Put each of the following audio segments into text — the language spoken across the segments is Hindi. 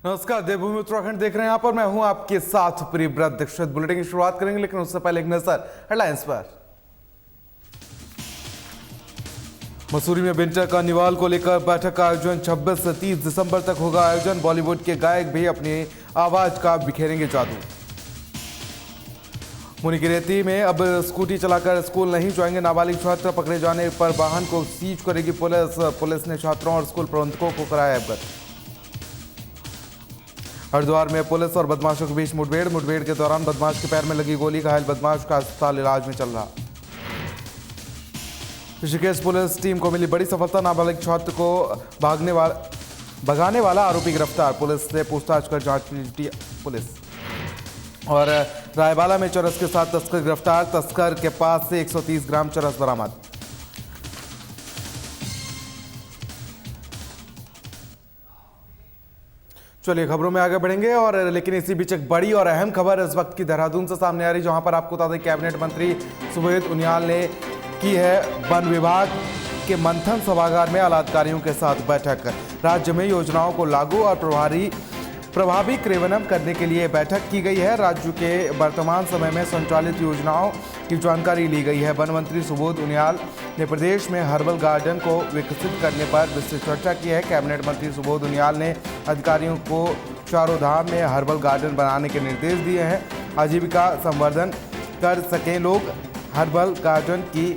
नमस्कार, देवभूमि उत्तराखंड देख रहे हैं। यहाँ पर मैं हूं आपके साथ प्रियव्रत दीक्षित। बुलेटिन की शुरुआत करेंगे, लेकिन उससे पहले एक नजर हेडलाइंस पर। मसूरी में विंटर कार्निवाल को लेकर बैठक का आयोजन 26 से 30 दिसंबर तक होगा आयोजन। बॉलीवुड के गायक भी अपनी आवाज का बिखेरेंगे जादू। मुनिगिरेती में अब स्कूटी चलाकर स्कूल नहीं जाएंगे नाबालिग छात्र। पकड़े जाने पर वाहन को सीज करेगी पुलिस ने छात्रों और स्कूल प्रबंधकों को कराया अवगत। हरिद्वार में पुलिस और बदमाशों के बीच मुठभेड़ के दौरान बदमाश के पैर में लगी गोली, घायल बदमाश का अस्पताल इलाज में चल रहा। ऋषिकेश पुलिस टीम को मिली बड़ी सफलता, नाबालिग छात्र को भगाने वाला आरोपी गिरफ्तार। पुलिस से पूछताछ कर जांच में जुटी पुलिस। और रायबाला में चरस के साथ तस्कर गिरफ्तार, तस्कर के पास से 130 ग्राम चरस बरामद। चलिए खबरों में आगे बढ़ेंगे, और लेकिन इसी बीच एक बड़ी और अहम खबर इस वक्त की देहरादून से सामने आ रही, जहां पर आपको बता दें कैबिनेट मंत्री सुबोध उनियाल ने की है वन विभाग के मंथन सभागार में आला अधिकारियों के साथ बैठक। राज्य में योजनाओं को लागू और प्रभावी क्रियान्वयन करने के लिए बैठक की गई है। राज्य के वर्तमान समय में संचालित योजनाओं की जानकारी ली गई है। वन मंत्री सुबोध उनियाल ने प्रदेश में हर्बल गार्डन को विकसित करने पर विस्तृत चर्चा की है। कैबिनेट मंत्री सुबोध उनियाल ने अधिकारियों को चारों धाम में हर्बल गार्डन बनाने के निर्देश दिए हैं। आजीविका संवर्धन कर सकें लोग, हर्बल गार्डन की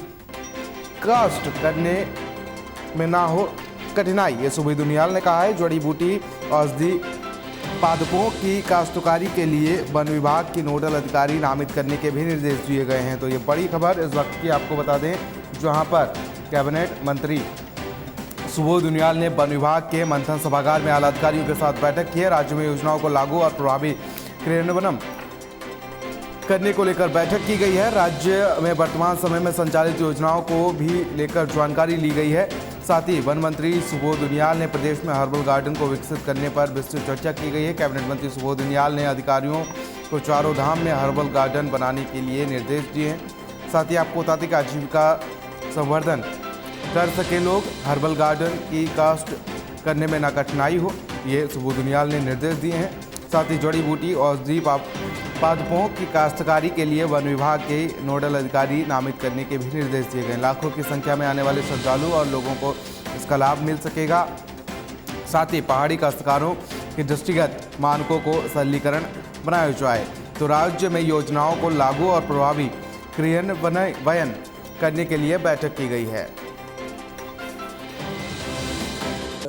कास्ट करने में ना हो कठिनाई, ये सुबोध उनियाल ने कहा है। जड़ी बूटी औषधि पादपों की काश्तकारी के लिए वन विभाग की नोडल अधिकारी नामित करने के भी निर्देश दिए गए हैं। तो ये बड़ी खबर इस वक्त की आपको बता दें, जहां पर कैबिनेट मंत्री सुबोध उनियाल ने वन विभाग के मंथन सभागार में आला अधिकारियों के साथ बैठक की है। राज्य में योजनाओं को लागू और प्रभावी क्रियान्वयन करने को लेकर बैठक की गई है। राज्य में वर्तमान समय में संचालित योजनाओं को भी लेकर जानकारी ली गई है। साथ ही वन मंत्री सुबोध उनियाल ने प्रदेश में हर्बल गार्डन को विकसित करने पर विस्तृत चर्चा की गई है। कैबिनेट मंत्री सुबोध उनियाल ने अधिकारियों को चारों धाम में हर्बल गार्डन बनाने के लिए निर्देश दिए हैं। साथ ही आपको बता दें कि आजीविका संवर्धन कर सके लोग, हर्बल गार्डन की कास्ट करने में ना कठिनाई हो, ये सुबोध उनियाल ने निर्देश दिए हैं। साथ ही जड़ी बूटी औषधि पादपों की काश्तकारी के लिए वन विभाग के नोडल अधिकारी नामित करने के भी निर्देश दिए गए। लाखों की संख्या में आने वाले श्रद्धालु और लोगों को इसका लाभ मिल सकेगा। साथ ही पहाड़ी काश्तकारों के दृष्टिगत मानकों को सरलीकरण बनाया जाए। तो राज्य में योजनाओं को लागू और प्रभावी क्रियान्वयन करने के लिए बैठक की गई है।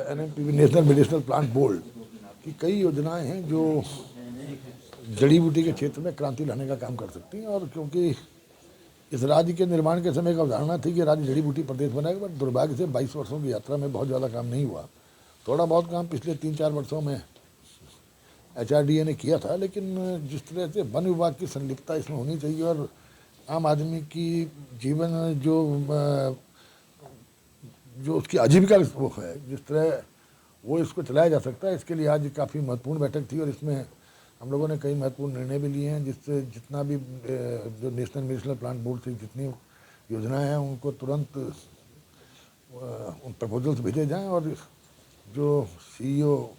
नेशनल मेडिसिनल प्लांट बोर्ड की कई योजनाएं हैं जो जड़ी बूटी के क्षेत्र में क्रांति लाने का काम कर सकती हैं। और क्योंकि इस राज्य के निर्माण के समय का अवधारणा थी कि राज्य जड़ी बूटी प्रदेश बनाएगा, पर दुर्भाग्य से 22 वर्षों की यात्रा में बहुत ज़्यादा काम नहीं हुआ। थोड़ा बहुत काम पिछले 3-4 वर्षों में HRDA ने किया था, लेकिन जिस तरह से वन विभाग की संलिप्तता इसमें होनी चाहिए और आम आदमी की जीवन जो उसकी आजीविका वो है, जिस तरह वो इसको चलाया जा सकता है, इसके लिए आज काफ़ी महत्वपूर्ण बैठक थी। और इसमें हम लोगों ने कई महत्वपूर्ण निर्णय भी लिए हैं, जिससे जितना भी जो नेशनल मेडिसिनल प्लांट बोर्ड से जितनी योजनाएं हैं उनको तुरंत उन प्रपोजल्स भेजे जाएं। और जो CEO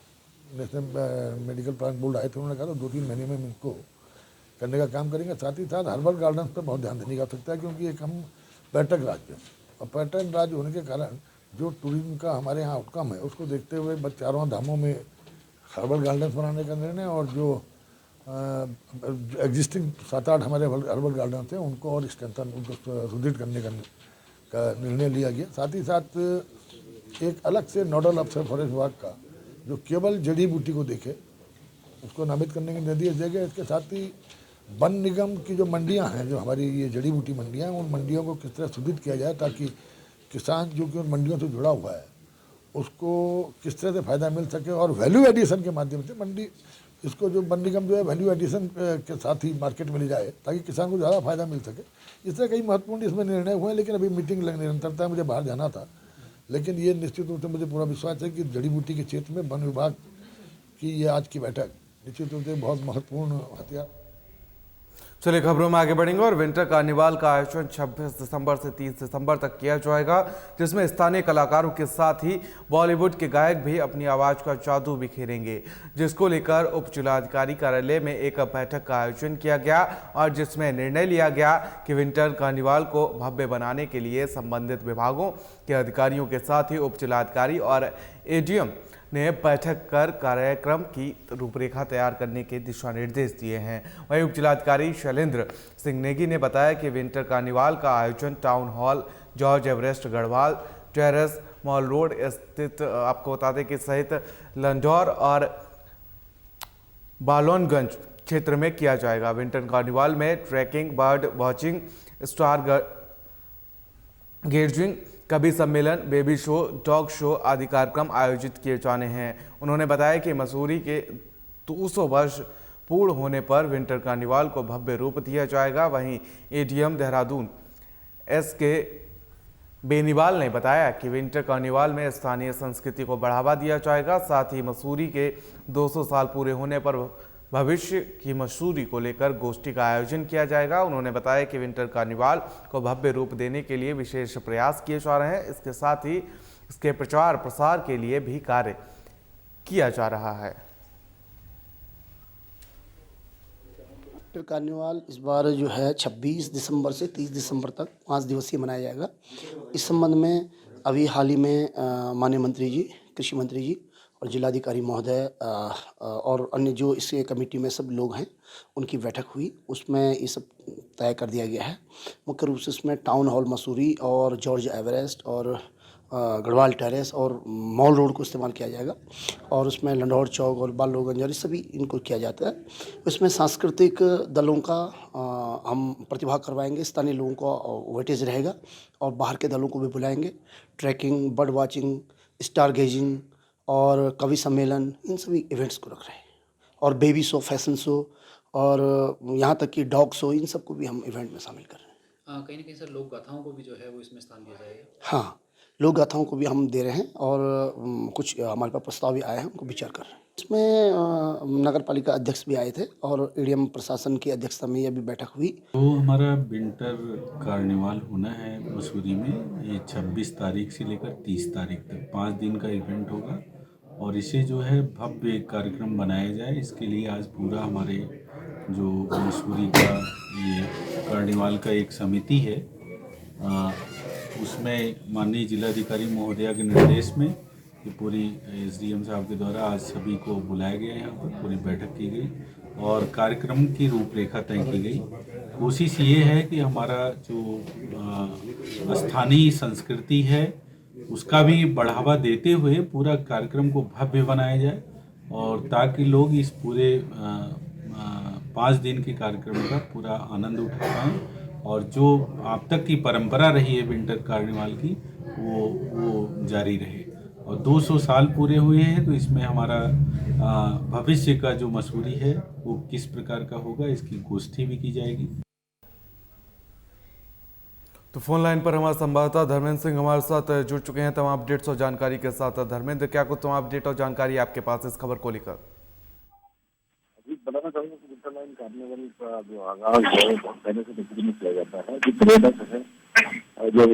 national medical plant board आए थे, उन्होंने कहा था 2-3 महीने में इनको करने का काम करेंगे। साथ ही साथ हर्बल गार्डन पर बहुत ध्यान देने की आवश्यकता है, क्योंकि एक हम पर्यटक राज्य हैं, और पर्यटन राज्य होने के कारण जो टूरिज्म का हमारे यहाँ आउटकम है, उसको देखते हुए चारों धामों में हर्बल गार्डन्स बनाने का निर्णय और जो एग्जिस्टिंग 7-8 हमारे हर्बल गार्डन्स हैं उनको और स्ट्रेंथन, उनको सुदृढ़ करने का निर्णय लिया गया। साथ ही साथ एक अलग से नोडल अफसर फॉरेस्ट विभाग का जो केवल जड़ी बूटी को देखे, उसको नामित करने के निर्देश दिए गए। इसके साथ ही वन निगम की जो मंडियाँ हैं, जो हमारी ये जड़ी बूटी मंडियाँ हैं, उन मंडियों को किस तरह सुदृढ़ किया जाए ताकि किसान जो कि उन मंडियों से जुड़ा हुआ है उसको किस तरह से फ़ायदा मिल सके। और वैल्यू एडिशन के माध्यम से मंडी इसको जो वन निगम जो है वैल्यू एडिशन के साथ ही मार्केट में ले जाए ताकि किसान को ज़्यादा फायदा मिल सके। इस तरह कई महत्वपूर्ण इसमें निर्णय हुए हैं, लेकिन अभी मीटिंग निरंतरता है, मुझे बाहर जाना था। लेकिन ये निश्चित रूप से मुझे पूरा विश्वास है कि जड़ी बूटी के क्षेत्र में वन विभाग की ये आज की बैठक निश्चित रूप से बहुत महत्वपूर्ण हथियार। चलिए खबरों में आगे बढ़ेंगे और विंटर कार्निवाल का आयोजन 26 दिसंबर से 30 दिसंबर तक किया जाएगा, जिसमें स्थानीय कलाकारों के साथ ही बॉलीवुड के गायक भी अपनी आवाज का जादू बिखेरेंगे, जिसको लेकर उप जिलाधिकारी कार्यालय में एक बैठक का आयोजन किया गया और जिसमें निर्णय लिया गया कि विंटर कार्निवाल को भव्य बनाने के लिए संबंधित विभागों के अधिकारियों के साथ ही उप जिलाधिकारी और एडीएम ने बैठक कर कार्यक्रम की रूपरेखा तैयार करने के दिशा निर्देश दिए हैं। वहीं उप जिलाधिकारी शैलेंद्र सिंह नेगी ने बताया कि विंटर कार्निवाल का आयोजन town hall, George Everest Garhwal terrace, mall road स्थित आपको बता दें कि सहित लंडौर और बालोनगंज क्षेत्र में किया जाएगा। विंटर कार्निवाल में trekking, bird watching, star gazing, कवि सम्मेलन, बेबी शो, डॉग शो आदि कार्यक्रम आयोजित किए जाने हैं। उन्होंने बताया कि मसूरी के 200 वर्ष पूर्ण होने पर विंटर कार्निवाल को भव्य रूप दिया जाएगा। वहीं एडीएम देहरादून SK बेनीवाल ने बताया कि विंटर कार्निवाल में स्थानीय संस्कृति को बढ़ावा दिया जाएगा। साथ ही मसूरी के 200 साल पूरे होने पर भविष्य की मसूरी को लेकर गोष्ठी का आयोजन किया जाएगा। उन्होंने बताया कि विंटर कार्निवाल को भव्य रूप देने के लिए विशेष प्रयास किए जा रहे हैं। इसके साथ ही इसके प्रचार प्रसार के लिए भी कार्य किया जा रहा है। विंटर कार्निवाल इस बार जो है 26 दिसंबर से 30 दिसंबर तक 5 दिवसीय मनाया जाएगा। इस संबंध में अभी हाल ही में माननीय मंत्री जी, कृषि मंत्री जी और जिलाधिकारी महोदय और अन्य जो इस कमेटी में सब लोग हैं उनकी बैठक हुई। उसमें ये सब तय कर दिया गया है। मुख्य रूप से इसमें टाउन हॉल मसूरी और जॉर्ज एवरेस्ट और गढ़वाल टेरेस और मॉल रोड को इस्तेमाल किया जाएगा और उसमें लंडौर चौक और बालोगंज सभी इनको किया जाता है। इसमें सांस्कृतिक दलों का हम प्रतिभाग करवाएंगे, स्थानीय लोगों को वेटेज रहेगा और बाहर के दलों को भी बुलाएंगे। Trekking, bird watching, star gazing और कवि सम्मेलन, इन सभी इवेंट्स को रख रहे हैं और बेबी शो, फैशन शो और यहाँ तक कि डॉग शो, इन सबको भी हम इवेंट में शामिल कर रहे हैं। कहीं ना कहीं सर लोक गाथाओं को भी जो है वो इसमें स्थान दिया जाएगा। हाँ, लोक गाथाओं को भी हम दे रहे हैं और कुछ हमारे पास प्रस्ताव भी आए हैं, उनको विचार कर रहे हैं। इसमें नगर पालिका अध्यक्ष भी आए थे और एडीएम प्रशासन की अध्यक्षता में यह भी बैठक हुई। तो हमारा विंटर कार्निवाल होना है मसूरी में, ये 26 तारीख से लेकर 30 तारीख तक 5 दिन का इवेंट होगा और इसे जो है भव्य कार्यक्रम बनाया जाए, इसके लिए आज पूरा हमारे जो मसूरी का ये कार्निवाल का एक समिति है, उसमें माननीय जिलाधिकारी महोदया के निर्देश में ये पूरी SDM साहब के द्वारा आज सभी को बुलाया गया, यहाँ पर पूरी बैठक की गई और कार्यक्रम की रूपरेखा तय की गई। कोशिश ये है कि हमारा जो स्थानीय संस्कृति है उसका भी बढ़ावा देते हुए पूरा कार्यक्रम को भव्य बनाया जाए और ताकि लोग इस पूरे 5 दिन के कार्यक्रम का पूरा आनंद उठा पाएँ और जो अब तक की परंपरा रही है विंटर कार्निवाल की वो जारी रहे। और 200 साल पूरे हुए हैं तो इसमें हमारा भविष्य का जो मसूरी है वो किस प्रकार का होगा, इसकी गोष्ठी भी की जाएगी। तो फोन लाइन पर हमारे संवाददाता धर्मेंद्र सिंह हमारे साथ जुड़ चुके हैं तमाम अपडेट्स और जानकारी के साथ। धर्मेंद्र, क्या कुछ तमाम अपडेट और जानकारी आपके पास इस खबर को लेकर? बताना चाहूँगा कि विंटर लाइन कार्निवल का जो आगाज है पहले से दिल्ली में किया जाता है। जो पर्यटक है जो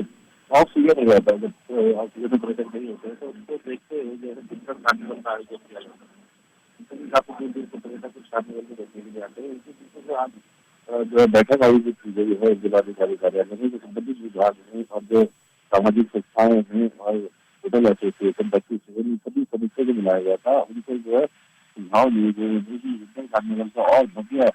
ऑफ सीजन हो जाता है, जब ऑफ सीजन में पर्यटक नहीं होते हैं तो उसको देखते हुए जो है विंटर कार्निवल का आयोजन किया जाता है। इसमें काफी दूर दूर से पर्यटक उस कार्निवल को देखने के लिए आते हैं। इसी तरीके से आज जो है बैठक आयोजित की गई है जिलाधिकारी कार्यालय में, जो संबंधित विभाग हैं और जो सामाजिक संस्थाएं हैं और होटल एसोसिएशन, बच्ची सभी सदस्यों को बुलाया गया था। उनसे जो है सुझाव लिए गए हैं कि विंटर कार्निवल का और भव्य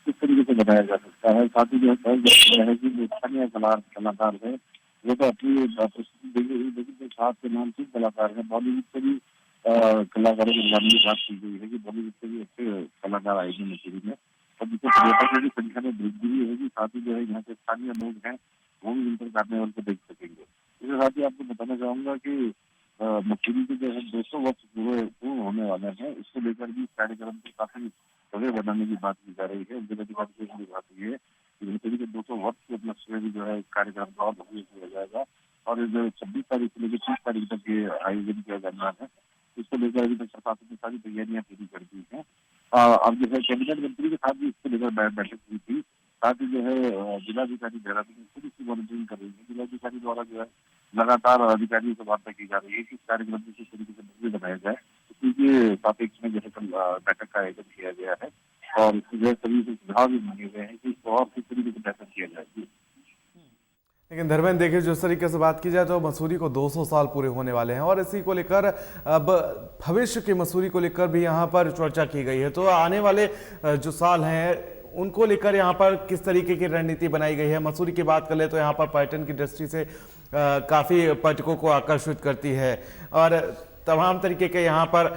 किस तरीके से बनाया जा सकता है। साथ ही जो है कि जो स्थानीय कलाकार हैं वो तो अपनी प्रस्तुति देंगे ही, लेकिन जो साथ के नामचीन कलाकार हैं बॉलीवुड से भी कलाकारों को बुलाने की बात की गई है कि बॉलीवुड से भी अच्छे कलाकार आएंगे मसूरी में और जिससे पर्यटकों की संख्या में वृद्धि भी होगी। साथ ही जो है यहाँ के स्थानीय लोग हैं वो भी विंटर कार्निवल को देख सकेंगे। इसके साथ ही आपको बताना चाहूँगा कि मसूरी के जो है 200 वर्ष पूर्ण होने वाले हैं, इसको लेकर भी कार्यक्रम को काफी भव्य बनाने की बात की जा रही है। जिलाधिकारी से बात हुई है कि मसूरी के 200 वर्ष के उपलक्ष्य में भी जो है कार्यक्रम का और भव्य किया जाएगा और जो 26 तारीख से लेकर 30 तारीख तक ये आयोजन किया जाना है। इसको लेकर अभी तक प्रशासन ने सारी तैयारियां पूरी कर दी हैं। अब जो है कैबिनेट मंत्री के साथ भी इसको लेकर बैठक हुई थी साथ ही जो है जिलाधिकारी देहरादून खुद इसकी मॉनिटरिंग कर रही है। जिलाधिकारी द्वारा जो है लगातार अधिकारियों से वार्ता की जा रही है कि इस कार्यक्रम को किस तरीके से बेहतर बनाया जाए। इसी के सापेक्ष में जो है कल बैठक का आयोजन किया गया है और इसमें जो है सभी से सुझाव भी मांगे गए हैं कि इसको और किस तरीके से बेहतर किया जाए। लेकिन धर्मेंद्र देखिए, जिस तरीके से बात की जाए तो मसूरी को 200 साल पूरे होने वाले हैं और इसी को लेकर अब भविष्य की मसूरी को लेकर भी यहाँ पर चर्चा की गई है। तो आने वाले जो साल हैं उनको लेकर यहाँ पर किस तरीके की रणनीति बनाई गई है। मसूरी की बात कर ले तो यहाँ पर पर्यटन की दृष्टि से काफ़ी पर्यटकों को आकर्षित करती है और तमाम तरीके के यहाँ पर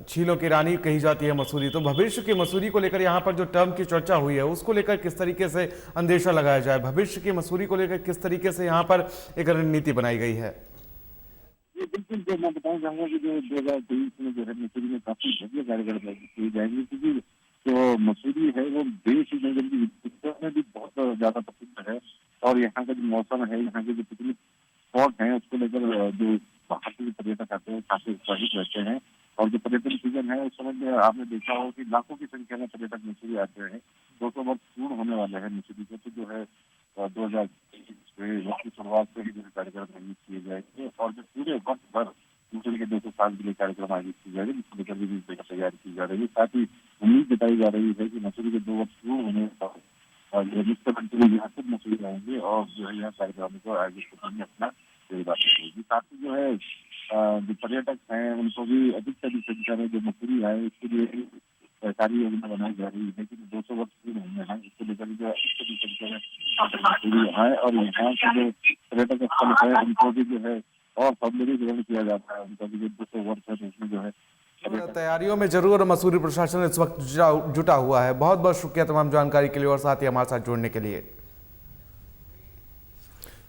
झीलों की रानी कही जाती है मसूरी। तो भविष्य की मसूरी को लेकर यहाँ पर जो टर्म की चर्चा हुई है उसको लेकर किस तरीके से अंदेशा लगाया जाए, भविष्य की मसूरी को लेकर किस तरीके से यहाँ पर एक रणनीति बनाई गई है। ये बिल्कुल जो मैं बताना चाहूँगा कि जो 2023 में जो है मसूरी में काफी भव्य कार्यक्रम किए जाएंगे, क्योंकि जो मसूरी है वो देश में भी बहुत ज्यादा प्रसिद्ध है और यहाँ का जो मौसम है, यहाँ के जो पिकनिक स्पॉट है उसको लेकर जो बाहर से पर्यटक आते हैं काफी उत्साहित रहते हैं। और जो पर्यटन सीजन है उस समय में आपने देखा हो कि लाखों की संख्या में पर्यटक मसूरी आते हैं। 200 वर्ष पूर्ण होने वाले हैं मसूरी के, तो जो है 2023 वर्ष की शुरुआत से ही जो कार्यक्रम आयोजित किए जाएंगे और जो पूरे वर्ष भर मसूरी के 200 साल के लिए कार्यक्रम आयोजित किए जाएंगे, जिसको लेकर भी तैयारी की जा रही है। साथ ही उम्मीद जताई जा रही है कि मसूरी के 2 वर्ष पूर्ण होने पर मुख्यमंत्री यहाँ खुद मसूरी आएंगे और जो है यहाँ कार्यक्रम को आयोजित करने में अपना योगदान देंगे। साथ ही जो है जो पर्यटक हैं उनको भी अधिक से अधिक संख्या में जो मसूरी आए इसके लिए सरकारी योजना बनाई जा रही है कि 200 वर्ष पूर्ण होने हैं, इसको लेकर जो है अधिक से अधिक संख्या में मसूरी आए और यहाँ के जो पर्यटक स्थल है उनको भी जो है और सौंदर्यीकरण किया जाता है। उनका भी जो 200 वर्ष है उसमें जो है तैयारियों में जरूर मसूरी प्रशासन इस वक्त जुटा हुआ है। बहुत बहुत शुक्रिया तमाम जानकारी के लिए और साथ ही हमारे साथ जुड़ने के लिए।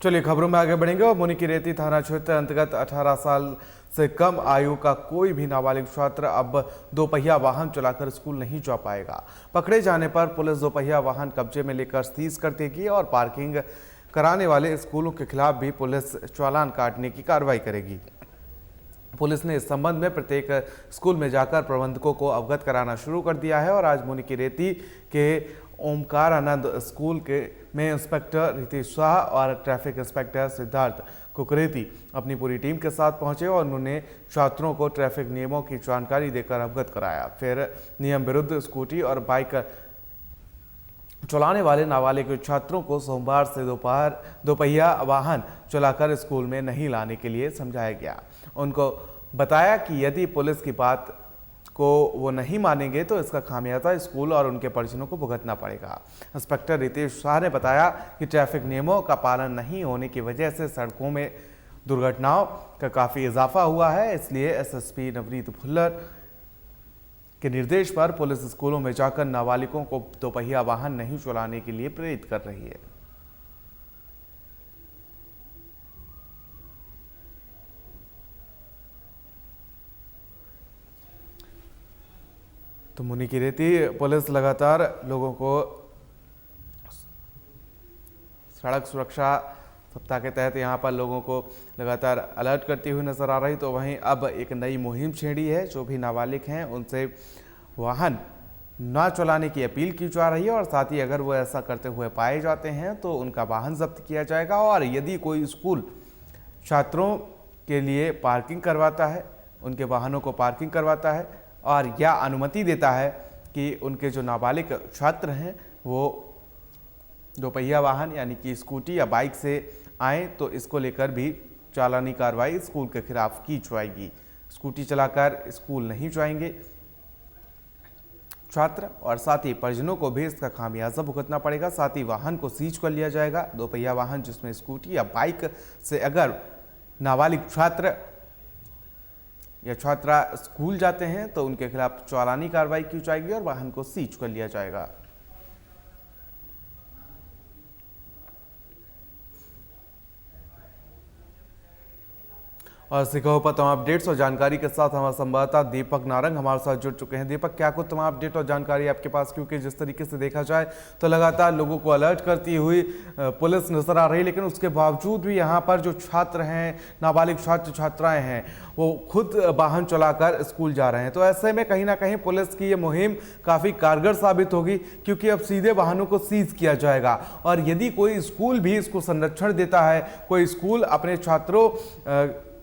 चलिए खबरों में आगे बढ़ेंगे और मुनिकीरेती थाना क्षेत्र अंतर्गत 18 साल से कम आयु का कोई भी नाबालिग छात्र अब दोपहिया वाहन चलाकर स्कूल नहीं जा पाएगा। पकड़े जाने पर पुलिस दोपहिया वाहन कब्जे में लेकर सीज कर देगी और पार्किंग कराने वाले स्कूलों के खिलाफ भी पुलिस चालान काटने की कार्रवाई करेगी। पुलिस ने इस संबंध में प्रत्येक स्कूल में जाकर प्रबंधकों को अवगत कराना शुरू कर दिया है और आज मुनिकीरेती के ओमकार आनंद स्कूल में इंस्पेक्टर रितेश शाह और ट्रैफिक इंस्पेक्टर सिद्धार्थ कुकरेती अपनी पूरी टीम के साथ पहुंचे और उन्होंने छात्रों को ट्रैफिक नियमों की जानकारी देकर अवगत कराया। फिर नियम विरुद्ध स्कूटी और बाइक चलाने वाले नाबालिग छात्रों को सोमवार से दोपहिया वाहन चलाकर स्कूल में नहीं लाने के लिए समझाया गया। उनको बताया कि यदि पुलिस की बात को वो नहीं मानेंगे तो इसका खामियाजा स्कूल और उनके परिजनों को भुगतना पड़ेगा। इंस्पेक्टर रितेश शाह ने बताया कि ट्रैफिक नियमों का पालन नहीं होने की वजह से सड़कों में दुर्घटनाओं का काफ़ी इजाफा हुआ है, इसलिए एसएसपी नवनीत भुल्लर के निर्देश पर पुलिस स्कूलों में जाकर नाबालिगों को दोपहिया वाहन नहीं चलाने के लिए प्रेरित कर रही है। तो मुनिकीरेती पुलिस लगातार लोगों को सड़क सुरक्षा सप्ताह के तहत यहाँ पर लोगों को लगातार अलर्ट करती हुई नजर आ रही। तो वहीं अब एक नई मुहिम छेड़ी है। जो भी नाबालिग हैं उनसे वाहन ना चलाने की अपील की जा रही है और साथ ही अगर वो ऐसा करते हुए पाए जाते हैं तो उनका वाहन जब्त किया जाएगा। और यदि कोई स्कूल छात्रों के लिए पार्किंग करवाता है, उनके वाहनों को पार्किंग करवाता है और या अनुमति देता है कि उनके जो नाबालिग छात्र हैं वो दोपहिया वाहन यानी कि स्कूटी या बाइक से आए, तो इसको लेकर भी चालानी कार्रवाई स्कूल के खिलाफ की जाएगी। स्कूटी चलाकर स्कूल नहीं जाएंगे छात्र और साथ ही परिजनों को भी इसका खामियाजा भुगतना पड़ेगा। साथ ही वाहन को सीज कर लिया जाएगा। दोपहिया वाहन जिसमें स्कूटी या बाइक से अगर नाबालिग छात्र या छात्रा स्कूल जाते हैं तो उनके खिलाफ चालानी कार्रवाई की जाएगी और वाहन को सीज कर लिया जाएगा। और सिखों पर तमाम अपडेट्स और जानकारी के साथ हमारे संवाददाता दीपक नारंग हमारे साथ जुड़ चुके हैं। दीपक, क्या कुछ तमाम अपडेट और जानकारी आपके पास, क्योंकि जिस तरीके से देखा जाए तो लगातार लोगों को अलर्ट करती हुई पुलिस नजर आ रही, लेकिन उसके बावजूद भी यहाँ पर जो छात्र हैं, नाबालिग छात्र छात्राएं हैं, वो खुद वाहन चलाकर स्कूल जा रहे हैं। तो ऐसे में कहीं ना कहीं पुलिस की ये मुहिम काफ़ी कारगर साबित होगी, क्योंकि अब सीधे वाहनों को सीज किया जाएगा और यदि कोई स्कूल भी इसको संरक्षण देता है, कोई स्कूल अपने छात्रों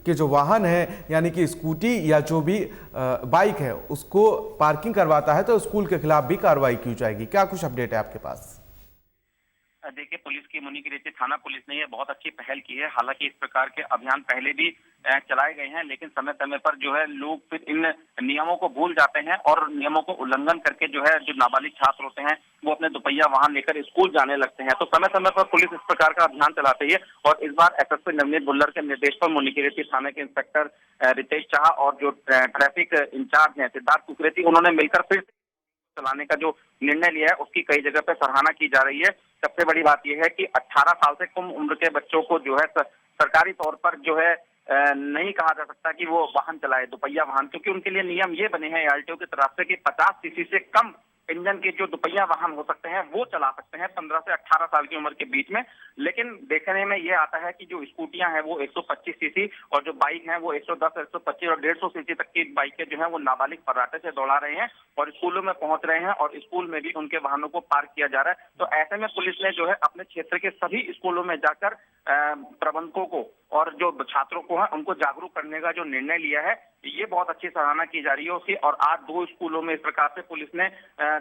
के जो वाहन है यानी कि स्कूटी या जो भी बाइक है उसको पार्किंग करवाता है, तो स्कूल के खिलाफ भी कार्रवाई की जाएगी। क्या कुछ अपडेट है आपके पास? देखिए, पुलिस की मुनीकीरेती थाना पुलिस ने ये बहुत अच्छी पहल की है। हालांकि इस प्रकार के अभियान पहले भी चलाए गए हैं, लेकिन समय समय पर जो है लोग फिर इन नियमों को भूल जाते हैं और नियमों को उल्लंघन करके जो है जो नाबालिग छात्र होते हैं वो अपने दुपहिया वाहन लेकर स्कूल जाने लगते हैं। तो समय समय पर पुलिस इस प्रकार का अभियान चलाती है और इस बार एसएसपी नवनीत बुल्लर के निर्देश पर मुनीकीरेती थाने के इंस्पेक्टर रितेश शाह और जो ट्रैफिक इंचार्ज हैं सिद्धार्थ कुकरेती, उन्होंने मिलकर फिर चलाने का जो निर्णय लिया है उसकी कई जगह पे सराहना की जा रही है। सबसे बड़ी बात यह है कि 18 साल से कम उम्र के बच्चों को जो है सरकारी तौर पर जो है नहीं कहा जा सकता कि वो वाहन चलाए, दुपहिया वाहन, क्योंकि उनके लिए नियम ये बने हैं आरटीओ की तरफ से कि 50 सीसी से कम इंजन के जो दुपहिया वाहन हो सकते हैं वो चला सकते हैं 15 से 18 साल की उम्र के बीच में। लेकिन देखने में ये आता है कि जो स्कूटियां हैं वो 125 सीसी और जो बाइक हैं वो 110, 125 और 150 सीसी तक की बाइकें जो है वो नाबालिग फर्राटे से दौड़ा रहे हैं और स्कूलों में पहुंच रहे हैं और स्कूल में भी उनके वाहनों को पार्क किया जा रहा है। तो ऐसे में पुलिस ने जो है अपने क्षेत्र के सभी स्कूलों में जाकर प्रबंधकों को और जो छात्रों को है उनको जागरूक करने का जो निर्णय लिया है, ये बहुत अच्छी सराहना की जा रही है उसकी। और आज 2 स्कूलों में इस प्रकार से पुलिस ने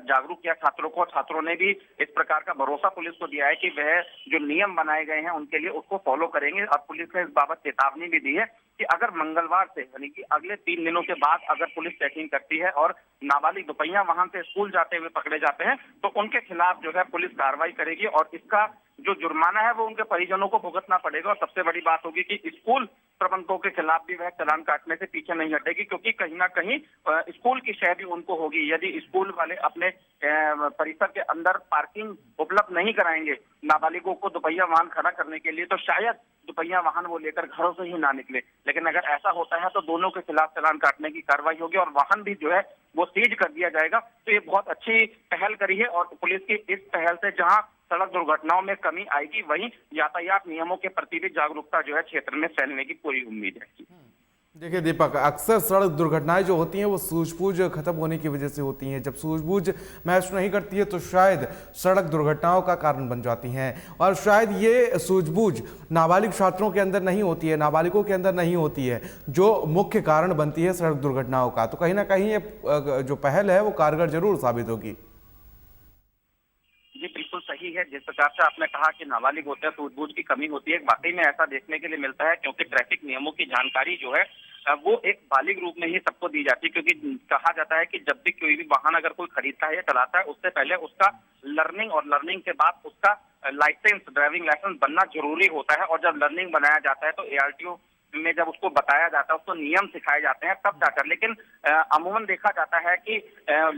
जागरूक किया छात्रों को। छात्रों ने भी इस प्रकार का भरोसा पुलिस को दिया है कि वह जो नियम बनाए गए हैं उनके लिए उसको फॉलो करेंगे। और पुलिस ने इस बाबत चेतावनी भी दी है कि अगर मंगलवार से यानी कि अगले 3 दिनों के बाद अगर पुलिस चेकिंग करती है और नाबालिग दुपहिया वाहन से स्कूल जाते हुए पकड़े जाते हैं तो उनके खिलाफ जो है पुलिस कार्रवाई करेगी और इसका जो जुर्माना है वो उनके परिजनों को भुगतना पड़ेगा। और सबसे बड़ी बात होगी कि स्कूल प्रबंधकों के खिलाफ भी वह चालान काटने से पीछे नहीं हटेगी, क्योंकि कहीं ना कहीं स्कूल की शय भी उनको होगी। यदि स्कूल वाले अपने परिसर के अंदर पार्किंग उपलब्ध नहीं कराएंगे नाबालिगों को दुपहिया वाहन खड़ा करने के लिए, तो शायद दुपहिया वाहन वो लेकर घरों से ही ना निकले। लेकिन अगर ऐसा होता है तो दोनों के खिलाफ चालान काटने की कार्रवाई होगी और वाहन भी जो है वो सीज कर दिया जाएगा। तो ये बहुत अच्छी पहल करी है और पुलिस की इस पहल से जहां सड़क दुर्घटनाओं में कमी आएगी, वहीं यातायात नियमों के प्रति भी जागरूकता जो है क्षेत्र में फैलने की पूरी उम्मीद है। देखिए दीपक, अक्सर सड़क दुर्घटनाएं जो होती हैं वो सूझबूझ खत्म होने की वजह से होती हैं। जब सूझबूझ मैच नहीं करती है तो शायद सड़क दुर्घटनाओं का कारण बन जाती हैं और शायद ये सूझबूझ नाबालिग छात्रों के अंदर नहीं होती है, नाबालिगों के अंदर नहीं होती है, जो मुख्य कारण बनती है सड़क दुर्घटनाओं का। तो कहीं ना कहीं ये जो पहल है वो कारगर जरूर साबित होगी। जी बिल्कुल सही है। जिस प्रकार से आपने कहा कि नाबालिग होते हैं, सूझबूझ की कमी होती है, वाकई में ऐसा देखने के लिए मिलता है, क्योंकि ट्रैफिक नियमों की जानकारी जो है वो एक बालिग रूप में ही सबको दी जाती है। क्योंकि कहा जाता है कि जब भी कोई भी वाहन अगर कोई खरीदता है या चलाता है उससे पहले उसका लर्निंग और लर्निंग के बाद उसका लाइसेंस, ड्राइविंग लाइसेंस बनना जरूरी होता है। और जब लर्निंग बनाया जाता है तो एआरटीओ में जब उसको बताया जाता है, उसको नियम सिखाए जाते हैं तब जाकर। लेकिन अमूमन देखा जाता है कि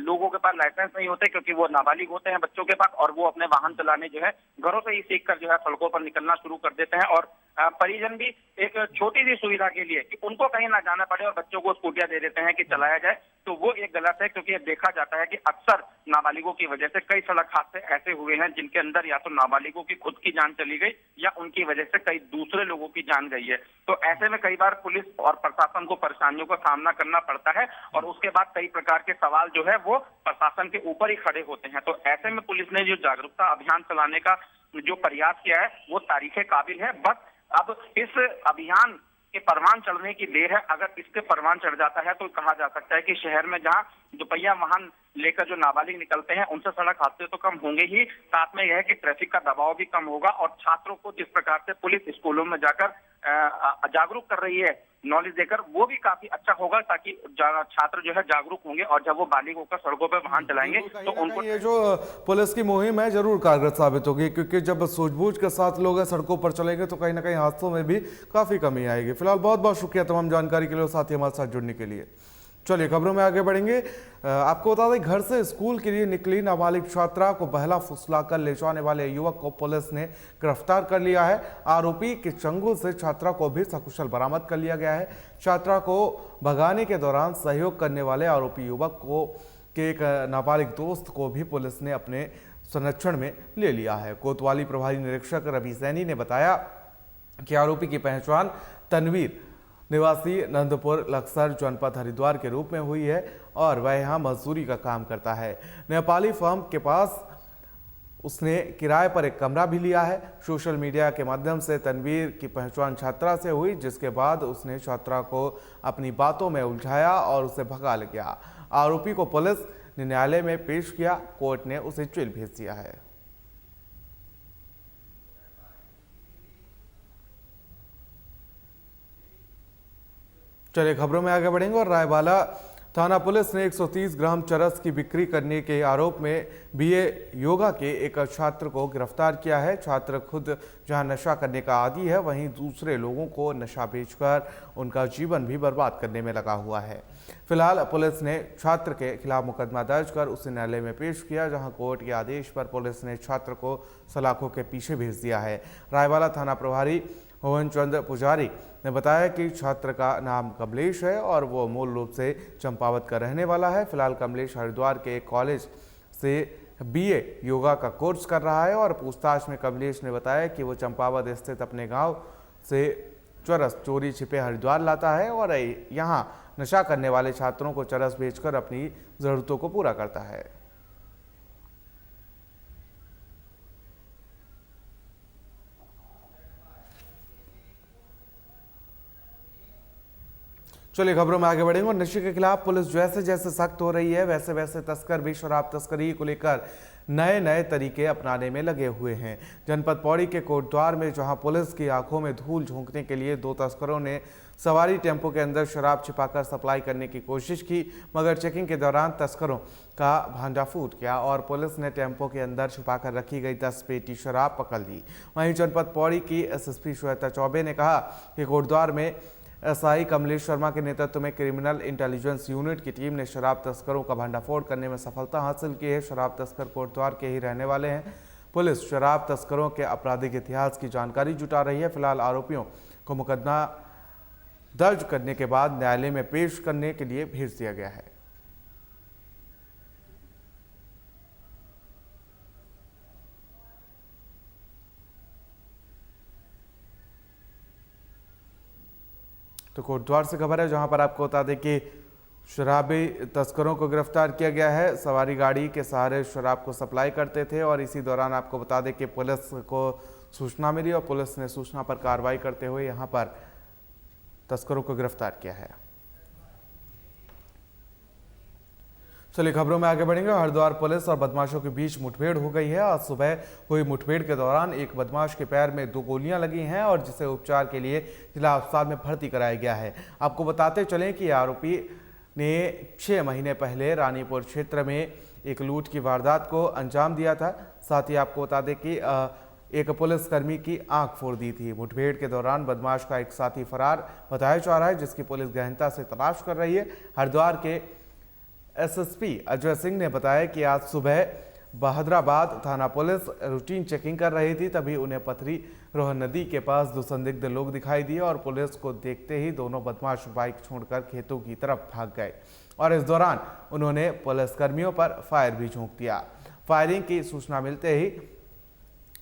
लोगों के पास लाइसेंस नहीं होते, क्योंकि वो नाबालिग होते हैं बच्चों के पास और वो अपने वाहन चलाने जो है घरों से ही सीखकर जो है सड़कों पर निकलना शुरू कर देते हैं। और परिजन भी एक छोटी सी सुविधा के लिए कि उनको कहीं ना जाना पड़े और बच्चों को स्कूटियां दे देते हैं कि चलाया जाए, तो वो एक गलत है। क्योंकि देखा जाता है कि अक्सर नाबालिगों की वजह से कई सड़क हादसे ऐसे हुए हैं जिनके अंदर या तो नाबालिगों की खुद की जान चली गई या उनकी वजह से कई दूसरे लोगों की जान गई है। तो ऐसे में कई बार पुलिस और प्रशासन को परेशानियों का सामना करना पड़ता है और उसके बाद कई प्रकार के सवाल जो है वो प्रशासन के ऊपर ही खड़े होते हैं। तो ऐसे में पुलिस ने जो जागरूकता अभियान चलाने का जो प्रयास किया है वो तारीफे काबिल है। बस अब इस अभियान के परवान चढ़ने की देर है। अगर इसके परवान चढ़ जाता है तो कहा जा सकता है कि शहर में जहां दुपहिया वाहन लेकर जो नाबालिग निकलते हैं उनसे सड़क हादसे तो कम होंगे ही, साथ में यह है कि ट्रैफिक का दबाव भी कम होगा। और छात्रों को जिस प्रकार से पुलिस स्कूलों में जाकर जागरूक कर रही है, नॉलेज देकर, वो भी काफी अच्छा होगा, ताकि छात्र जो है जागरूक होंगे और जब वो बालिग होकर सड़कों पर वाहन चलाएंगे तो उनको ये जो पुलिस की मुहिम है जरूर कारगर साबित होगी, क्योंकि जब सूझबूझ के साथ लोग सड़कों पर चलेंगे तो कहीं ना कहीं हादसों में भी काफी कमी आएगी। फिलहाल बहुत बहुत शुक्रिया तमाम जानकारी के लिए और साथ ही हमारे साथ जुड़ने के लिए। चलिए खबरों में आगे बढ़ेंगे। आपको बता दें, घर से स्कूल के लिए निकली नाबालिग छात्रा को बहला फुसलाकर ले जाने वाले युवक को पुलिस ने गिरफ्तार कर लिया है। आरोपी के चंगुल से छात्रा को भी सकुशल बरामद कर लिया गया है। छात्रा को भगाने के दौरान सहयोग करने वाले आरोपी युवक को के एक नाबालिग दोस्त को भी पुलिस ने अपने संरक्षण में ले लिया है। कोतवाली प्रभारी निरीक्षक रवि सैनी ने बताया कि आरोपी की पहचान तनवीर निवासी नंदपुर लक्सर जनपद हरिद्वार के रूप में हुई है और वह यहाँ मजदूरी का काम करता है। नेपाली फर्म के पास उसने किराए पर एक कमरा भी लिया है। सोशल मीडिया के माध्यम से तनवीर की पहचान छात्रा से हुई, जिसके बाद उसने छात्रा को अपनी बातों में उलझाया और उसे भगा ले गया। आरोपी को पुलिस ने न्यायालय में पेश किया। कोर्ट ने उसे जेल भेज दिया है। चलिए खबरों में आगे बढ़ेंगे और रायबाला थाना पुलिस ने 130 ग्राम चरस की बिक्री करने के आरोप में बीए योगा के एक छात्र को गिरफ्तार किया है। छात्र खुद जहां नशा करने का आदी है, वहीं दूसरे लोगों को नशा बेचकर उनका जीवन भी बर्बाद करने में लगा हुआ है। फिलहाल पुलिस ने छात्र के खिलाफ मुकदमा दर्ज कर उसे न्यायालय में पेश किया, जहां कोर्ट के आदेश पर पुलिस ने छात्र को सलाखों के पीछे भेज दिया है। रायबाला थाना प्रभारी मोहन चंद्र पुजारी ने बताया कि छात्र का नाम कमलेश है और वो मूल रूप से चंपावत का रहने वाला है। फिलहाल कमलेश हरिद्वार के एक कॉलेज से बीए योगा का कोर्स कर रहा है और पूछताछ में कमलेश ने बताया कि वो चंपावत स्थित अपने गांव से चरस चोरी छिपे हरिद्वार लाता है और यहाँ नशा करने वाले छात्रों को चरस बेचकर अपनी ज़रूरतों को पूरा करता है। चलिए खबरों में आगे बढ़ेंगे और नशे के खिलाफ पुलिस जैसे जैसे सख्त हो रही है, वैसे वैसे तस्कर भी शराब तस्करी को लेकर नए नए तरीके अपनाने में लगे हुए हैं। जनपद पौड़ी के कोटद्वार में जहां पुलिस की आंखों में धूल झोंकने के लिए 2 तस्करों ने सवारी टेंपो के अंदर शराब छिपाकर सप्लाई करने की कोशिश की, मगर चेकिंग के दौरान तस्करों का भांडाफूट किया और पुलिस ने टेंपो के अंदर छुपाकर रखी गई 10 पेटी शराब पकड़ ली। वहीं जनपद पौड़ी की एसएसपी श्वेता चौबे ने कहा कि कोटद्वार में एसआई कमलेश शर्मा के नेतृत्व में क्रिमिनल इंटेलिजेंस यूनिट की टीम ने शराब तस्करों का भंडाफोड़ करने में सफलता हासिल की है। शराब तस्कर कोटद्वार के ही रहने वाले हैं। पुलिस शराब तस्करों के आपराधिक इतिहास की जानकारी जुटा रही है। फिलहाल आरोपियों को मुकदमा दर्ज करने के बाद न्यायालय में पेश करने के लिए भेज दिया गया है। तो कोटद्वार से खबर है, जहां पर आपको बता दें कि शराबी तस्करों को गिरफ्तार किया गया है। सवारी गाड़ी के सहारे शराब को सप्लाई करते थे और इसी दौरान आपको बता दें कि पुलिस को सूचना मिली और पुलिस ने सूचना पर कार्रवाई करते हुए यहां पर तस्करों को गिरफ्तार किया है। चलिए खबरों में आगे बढ़ेंगे। हरिद्वार पुलिस और बदमाशों के बीच मुठभेड़ हो गई है। आज सुबह हुई मुठभेड़ के दौरान एक बदमाश के पैर में 2 गोलियां लगी हैं और जिसे उपचार के लिए जिला अस्पताल में भर्ती कराया गया है। आपको बताते चलें कि आरोपी ने 6 महीने पहले रानीपुर क्षेत्र में एक लूट की वारदात को अंजाम दिया था। साथ ही आपको बता दें कि एक पुलिसकर्मी की आंख फोड़ दी थी। मुठभेड़ के दौरान बदमाश का एक साथी फरार बताया जा रहा है, जिसकी पुलिस गहनता से तलाश कर रही है। हरिद्वार के एसएसपी अजय सिंह ने बताया कि आज सुबह बहादुराबाद थाना पुलिस रूटीन चेकिंग कर रही थी, तभी उन्हें पथरी रोहन नदी के पास 2 संदिग्ध लोग दिखाई दिए और पुलिस को देखते ही दोनों बदमाश बाइक छोड़कर खेतों की तरफ भाग गए और इस दौरान उन्होंने पुलिसकर्मियों पर फायर भी झोंक दिया। फायरिंग की सूचना मिलते ही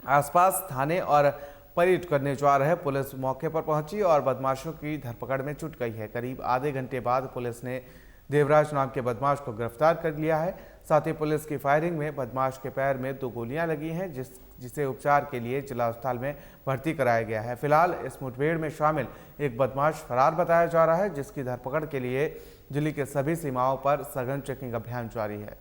आसपास थाने और परेड करने जा रहे पुलिस मौके पर पहुंची और बदमाशों की धरपकड़ में जुट गई है। करीब आधे घंटे बाद पुलिस ने देवराज नाम के बदमाश को गिरफ्तार कर लिया है। साथ ही पुलिस की फायरिंग में बदमाश के पैर में 2 गोलियां लगी हैं, जिसे उपचार के लिए जिला अस्पताल में भर्ती कराया गया है। फिलहाल इस मुठभेड़ में शामिल एक बदमाश फरार बताया जा रहा है, जिसकी धरपकड़ के लिए जिले के सभी सीमाओं पर सघन चेकिंग अभियान जारी है।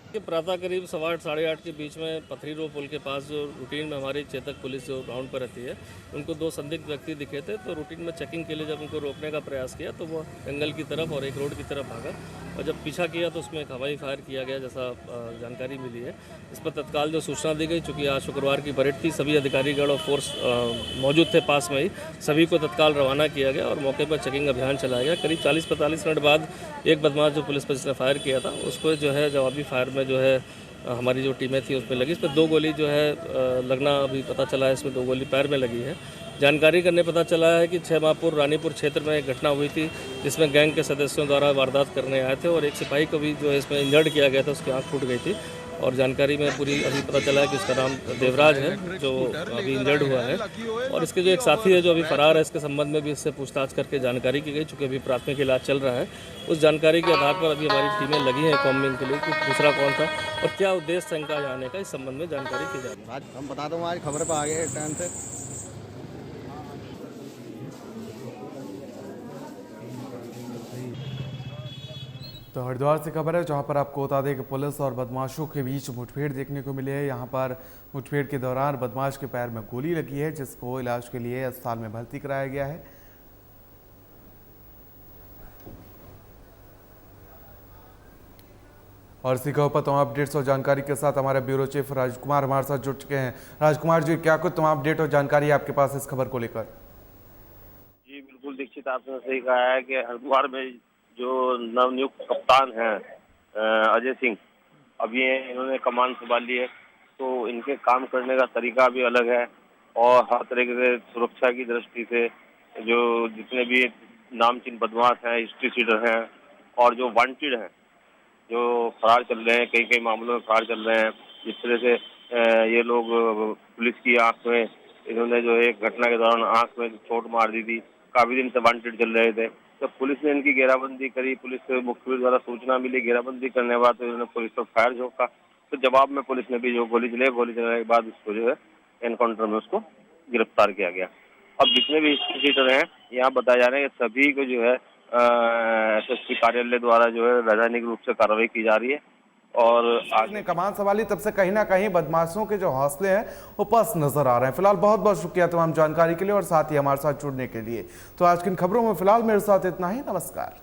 कि प्रातः करीब 8:15 साढ़े 8 के बीच में पथरी रोड पुल के पास जो रूटीन में हमारी चेतक पुलिस जो ग्राउंड पर रहती है, उनको 2 संदिग्ध व्यक्ति दिखे थे। तो रूटीन में चेकिंग के लिए जब उनको रोकने का प्रयास किया तो वो जंगल की तरफ और एक रोड की तरफ भागा, और जब पीछा किया तो उसमें एक हवाई फायर किया गया, जैसा जानकारी मिली है। इस पर तत्काल जो सूचना दी गई, चूँकि आज शुक्रवार की परेड थी, सभी अधिकारीगण और फोर्स मौजूद थे पास में ही, सभी को तत्काल रवाना किया गया और मौके पर चेकिंग अभियान चलाया गया। करीब 40-45 मिनट बाद एक बदमाश जो पुलिस पर जिसने फायर किया था, उसको जो है जवाबी फायर में जो है हमारी जो टीमें थी उसमें लगी। इस पर 2 गोली जो है लगना अभी पता चला है, इसमें 2 गोली पैर में लगी है। जानकारी करने पता चला है कि 6 माहपुर रानीपुर क्षेत्र में एक घटना हुई थी, जिसमें गैंग के सदस्यों द्वारा वारदात करने आए थे और एक सिपाही को भी जो है इसमें इंजर्ड किया गया था, उसकी आँख फूट गई थी। और जानकारी में पूरी अभी पता चला है कि उसका नाम देवराज है, जो अभी इंजर्ड हुआ है। और इसके जो एक साथी है जो अभी फरार है, इसके संबंध में भी इससे पूछताछ करके जानकारी की गई, चूँकि अभी प्राथमिक इलाज चल रहा है। उस जानकारी के आधार पर अभी हमारी टीमें लगी हैं कॉम्बिंग के लिए कि दूसरा कौन था और क्या उद्देश्य था इनका जाने का, इस संबंध में जानकारी की जा रही है। आज हम बता दूँ, आज खबर पर आ गए टाइम से। तो हरिद्वार से खबर है, जहां पर आपको बता दें कि पुलिस और बदमाशों के बीच मुठभेड़ देखने को मिली है। यहां पर मुठभेड़ के दौरान बदमाश के पैर में गोली लगी है, जिसको इलाज के लिए अस्पताल में भर्ती कराया गया है। और इसी खबर पर तमाम अपडेट्स और जानकारी के साथ हमारे ब्यूरो चीफ राजकुमार हमारे साथ जुड़ चुके हैं। राजकुमार जी, क्या कुछ तमाम अपडेट और जानकारी आपके पास इस खबर को लेकर? जी बिल्कुल दीक्षित, आपने सही कहा है कि हरिद्वार में जो नवनियुक्त कप्तान हैं अजय सिंह, अब ये इन्होंने कमान संभाल ली है, तो इनके काम करने का तरीका भी अलग है और हर तरीके से सुरक्षा की दृष्टि से जो जितने भी नामचीन बदमाश हैं, हिस्ट्री सीटर हैं और जो वांटेड हैं, जो फरार चल रहे हैं, कई मामलों में फरार चल रहे हैं, जिस तरह से ये लोग पुलिस की आंख में, इन्होंने जो एक घटना के दौरान आंख में चोट मार दी थी, काफी दिन से वांटेड चल रहे थे। तो पुलिस ने इनकी घेराबंदी करी, पुलिस मुखबिर द्वारा सूचना मिली, घेराबंदी करने के बाद तो इन्होंने पुलिस पर फायर झोंका, तो जवाब में पुलिस ने भी जो गोली चलाने के बाद उसको जो है एनकाउंटर में उसको गिरफ्तार किया गया। अब जितने भी हिस्ट्री सीटर हैं, यहाँ बताया जा रहा है कि सभी को जो है एसएसपी कार्यालय द्वारा जो है वैधानिक रूप से कार्रवाई की जा रही है। और आज ने कमान संभाली तब से कहीं ना कहीं बदमाशों के जो हौसले हैं वो पस्त नजर आ रहे हैं। फिलहाल बहुत बहुत शुक्रिया तमाम जानकारी के लिए और साथ ही हमारे साथ जुड़ने के लिए। तो आज की इन खबरों में फिलहाल मेरे साथ इतना ही। नमस्कार।